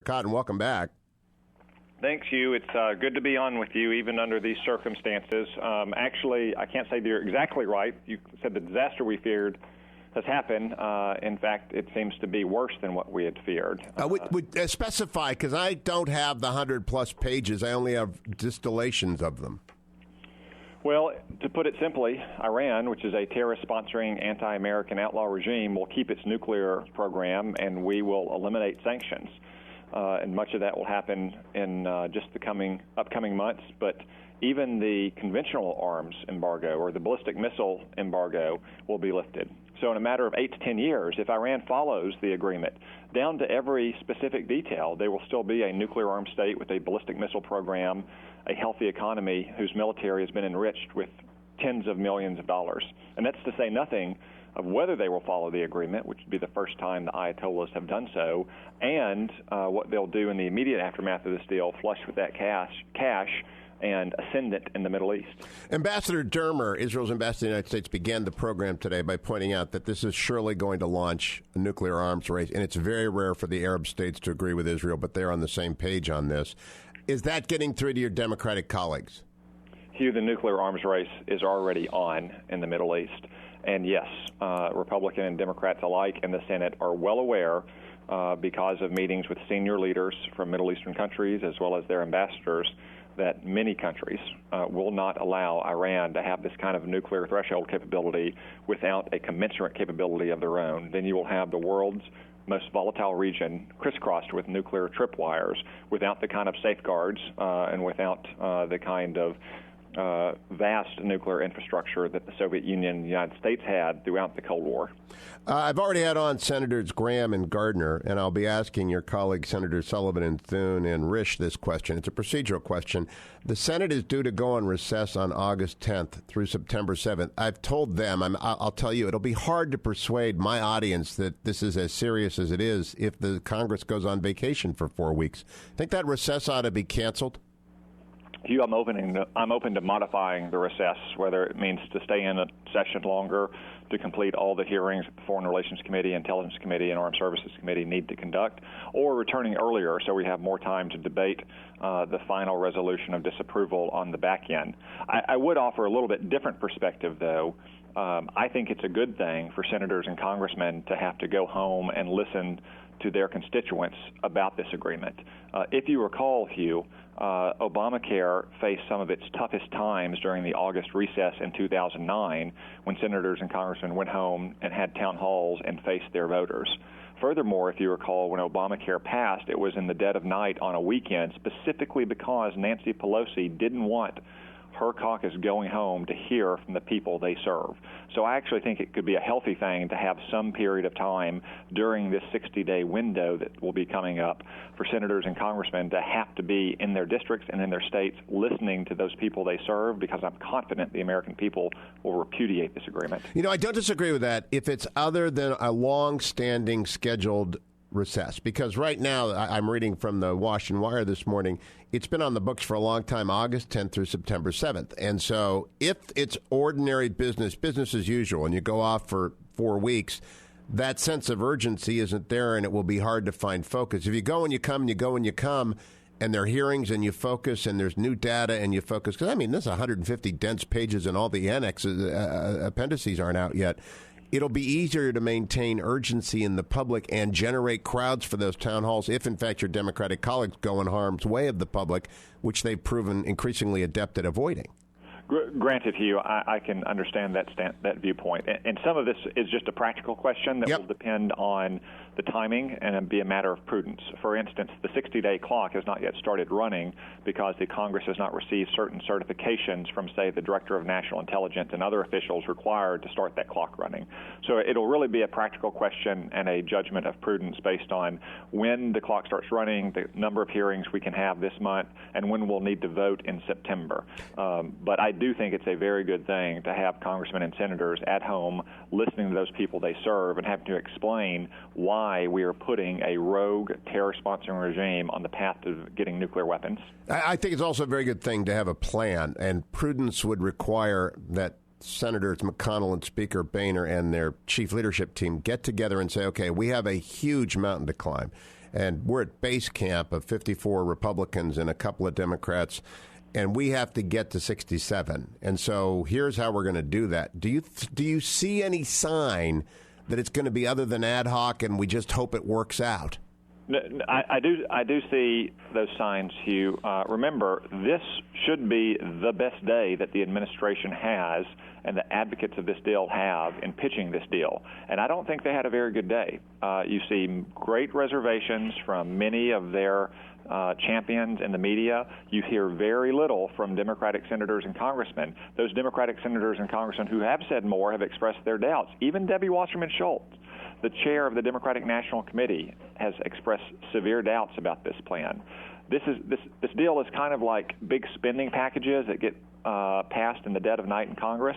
Cotton, welcome back. Thanks, Hugh. It's good to be on with you, even under these circumstances. Actually, I can't say that you're exactly right. You said the disaster we feared has happened. In fact, it seems to be worse than what we had feared. Would specify, because I don't have the 100-plus pages. I only have distillations of them. Well, to put it simply, Iran, which is a terrorist-sponsoring anti-American outlaw regime, will keep its nuclear program, and we will eliminate sanctions. And much of that will happen in just the upcoming months. But even the conventional arms embargo or the ballistic missile embargo will be lifted. So in a matter of 8 to 10 years, if Iran follows the agreement down to every specific detail, there will still be a nuclear armed state with a ballistic missile program, a healthy economy whose military has been enriched with tens of millions of dollars. And that's to say nothing of whether they will follow the agreement, which would be the first time the Ayatollahs have done so, and what they'll do in the immediate aftermath of this deal, flush with that cash and ascendant in the Middle East. Ambassador Dermer, Israel's ambassador to the United States, began the program today by pointing out that this is surely going to launch a nuclear arms race, and it's very rare for the Arab states to agree with Israel, but they're on the same page on this. Is that getting through to your Democratic colleagues? Hugh, the nuclear arms race is already on in the Middle East. And yes, Republican and Democrats alike in the Senate are well aware because of meetings with senior leaders from Middle Eastern countries as well as their ambassadors that many countries will not allow Iran to have this kind of nuclear threshold capability without a commensurate capability of their own. Then you will have the world's most volatile region crisscrossed with nuclear tripwires without the kind of safeguards and without the kind of vast nuclear infrastructure that the Soviet Union and the United States had throughout the Cold War. I've already had on Senators Graham and Gardner, and I'll be asking your colleagues, Senators Sullivan and Thune and Risch, this question. It's a procedural question. The Senate is due to go on recess on August 10th through September 7th. I've told them, I'll tell you, it'll be hard to persuade my audience that this is as serious as it is if the Congress goes on vacation for 4 weeks. Think that recess ought to be canceled? Hugh, I'm open to modifying the recess, whether it means to stay in a session longer, to complete all the hearings that the Foreign Relations Committee, Intelligence Committee, and Armed Services Committee need to conduct, or returning earlier so we have more time to debate the final resolution of disapproval on the back end. I would offer a little bit different perspective, though. I think it's a good thing for senators and congressmen to have to go home and listen to their constituents about this agreement. If you recall, Hugh, Obamacare faced some of its toughest times during the August recess in 2009 when senators and congressmen went home and had town halls and faced their voters. Furthermore, if you recall, when Obamacare passed, it was in the dead of night on a weekend, specifically because Nancy Pelosi didn't want her caucus going home to hear from the people they serve. So I actually think it could be a healthy thing to have some period of time during this 60-day window that will be coming up for senators and congressmen to have to be in their districts and in their states listening to those people they serve, because I'm confident the American people will repudiate this agreement. You know, I don't disagree with that if it's other than a long-standing scheduled recess, because right now I'm reading from the Washington Wire this morning. It's been on the books for a long time, August 10th through September 7th. And so if it's ordinary business as usual, and you go off for 4 weeks, that sense of urgency isn't there, and it will be hard to find focus. If you go and you come, and you go and you come, and there are hearings and you focus, and there's new data and you focus, because, I mean, there's 150 dense pages and all the annexes, appendices aren't out yet. It'll be easier to maintain urgency in the public and generate crowds for those town halls if, in fact, your Democratic colleagues go in harm's way of the public, which they've proven increasingly adept at avoiding. Granted, Hugh, I can understand that viewpoint. And some of this is just a practical question that will depend on the timing and be a matter of prudence. For instance, the 60-day clock has not yet started running because the Congress has not received certain certifications from, say, the Director of National Intelligence and other officials required to start that clock running. So it'll really be a practical question and a judgment of prudence based on when the clock starts running, the number of hearings we can have this month, and when we'll need to vote in September. But I do think it's a very good thing to have congressmen and senators at home listening to those people they serve and having to explain why we are putting a rogue terror-sponsoring regime on the path to getting nuclear weapons. I think it's also a very good thing to have a plan, and prudence would require that Senators McConnell and Speaker Boehner and their chief leadership team get together and say, okay, we have a huge mountain to climb. and we're at base camp of 54 Republicans and a couple of Democrats, and we have to get to 67. And so here's how we're going to do that. Do you see any sign that it's going to be other than ad hoc and we just hope it works out? I do see those signs, Hugh. Remember, this should be the best day that the administration has and the advocates of this deal have in pitching this deal. And I don't think they had a very good day. You see great reservations from many of their champions in the media. You hear very little from Democratic senators and congressmen. Those Democratic senators and congressmen who have said more have expressed their doubts. Even Debbie Wasserman Schultz, the chair of the Democratic National Committee, has expressed severe doubts about this plan. This deal is kind of like big spending packages that get passed in the dead of night in Congress.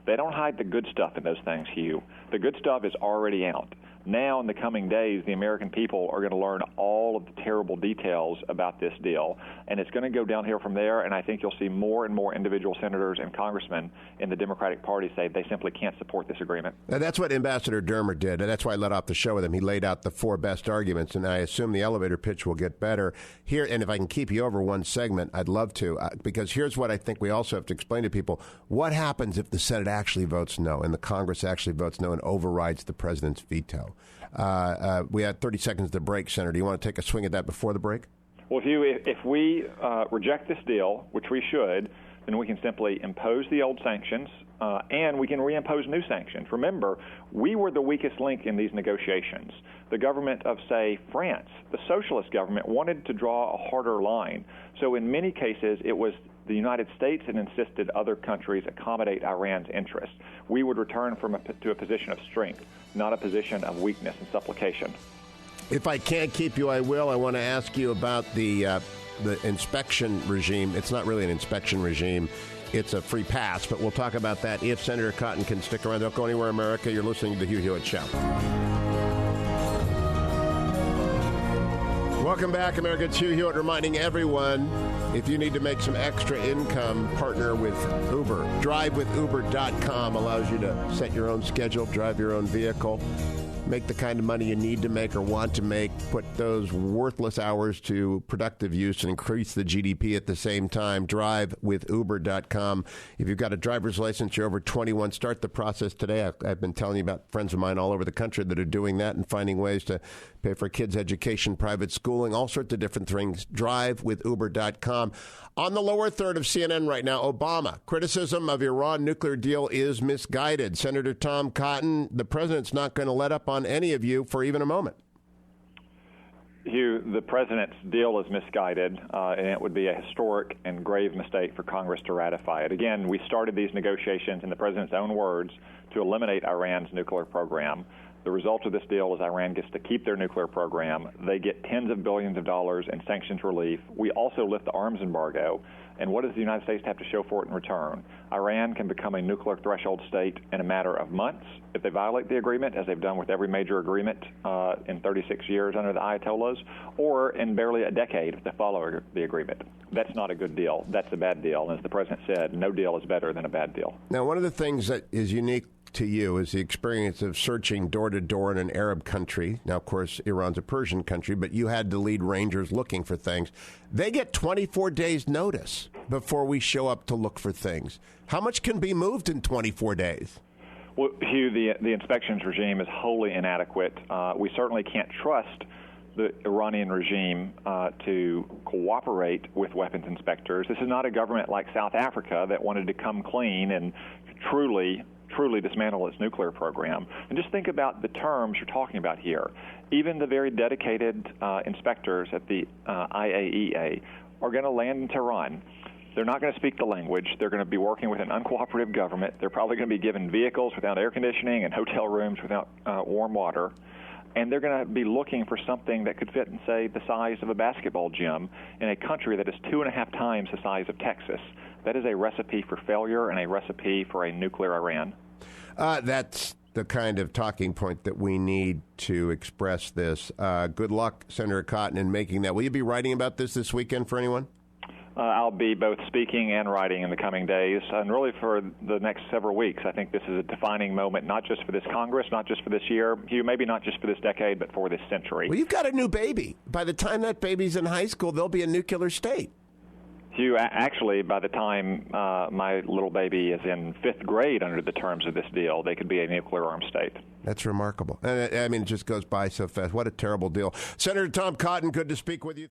They don't hide the good stuff in those things, Hugh. The good stuff is already out. Now, in the coming days, the American people are going to learn all of the terrible details about this deal, and it's going to go downhill from there, and I think you'll see more and more individual senators and congressmen in the Democratic Party say they simply can't support this agreement. Now, that's what Ambassador Dermer did, and that's why I led off the show with him. He laid out the 4 best arguments, and I assume the elevator pitch will get better. Here, and if I can keep you over one segment, I'd love to, because here's what I think we also have to explain to people. What happens if the Senate actually votes no, and the Congress actually votes no and overrides the president's veto? We had 30 seconds to break, Senator. Do you want to take a swing at that before the break? Well, Hugh, if we reject this deal, which we should, then we can simply impose the old sanctions, and we can reimpose new sanctions. Remember, we were the weakest link in these negotiations. The government of, say, France, the socialist government, wanted to draw a harder line. So in many cases, it was the United States that insisted other countries accommodate Iran's interests. We would return to a position of strength, not a position of weakness and supplication. If I can't keep you, I will. I want to ask you about the inspection regime. It's not really an inspection regime. It's a free pass, but we'll talk about that if Senator Cotton can stick around. Don't go anywhere, America. You're listening to the Hugh Hewitt Show. Welcome back, America. It's Hugh Hewitt reminding everyone, if you need to make some extra income, partner with Uber. DriveWithUber.com allows you to set your own schedule, drive your own vehicle, make the kind of money you need to make or want to make, put those worthless hours to productive use and increase the GDP at the same time. DriveWithUber.com. If you've got a driver's license, you're over 21, start the process today. I've been telling you about friends of mine all over the country that are doing that and finding ways to pay for kids' education, private schooling, all sorts of different things. DriveWithUber.com. On the lower third of CNN right now, Obama. Criticism of Iran nuclear deal is misguided. Senator Tom Cotton, the president's not going to let up on any of you for even a moment. Hugh, the president's deal is misguided, and it would be a historic and grave mistake for Congress to ratify it. Again, we started these negotiations, in the president's own words, to eliminate Iran's nuclear program. The result of this deal is Iran gets to keep their nuclear program. They get tens of billions of dollars in sanctions relief. We also lift the arms embargo. And what does the United States have to show for it in return? Iran can become a nuclear threshold state in a matter of months if they violate the agreement, as they've done with every major agreement in 36 years under the Ayatollahs, or in barely a decade if they follow the agreement. That's not a good deal. That's a bad deal. And as the president said, no deal is better than a bad deal. Now, one of the things that is unique to you is the experience of searching door to door in an Arab country. Now, of course, Iran's a Persian country, but you had to lead rangers looking for things. They get 24 days notice before we show up to look for things. How much can be moved in 24 days? Well, Hugh, the inspections regime is wholly inadequate. We certainly can't trust the Iranian regime to cooperate with weapons inspectors. This is not a government like South Africa that wanted to come clean and truly dismantle its nuclear program. And just think about the terms you're talking about here. Even the very dedicated inspectors at the IAEA are going to land in Tehran. They're not going to speak the language. They're going to be working with an uncooperative government. They're probably going to be given vehicles without air conditioning and hotel rooms without warm water. And they're going to be looking for something that could fit in, say, the size of a basketball gym in a country that is 2.5 times the size of Texas. That is a recipe for failure and a recipe for a nuclear Iran. That's the kind of talking point that we need to express this. Good luck, Senator Cotton, in making that. Will you be writing about this weekend for anyone? I'll be both speaking and writing in the coming days, and really for the next several weeks. I think this is a defining moment, not just for this Congress, not just for this year, Hugh, maybe not just for this decade, but for this century. Well, you've got a new baby. By the time that baby's in high school, they'll be a nuclear state. Hugh, actually, by the time my little baby is in 5th grade under the terms of this deal, they could be a nuclear-armed state. That's remarkable. And I mean, it just goes by so fast. What a terrible deal. Senator Tom Cotton, good to speak with you.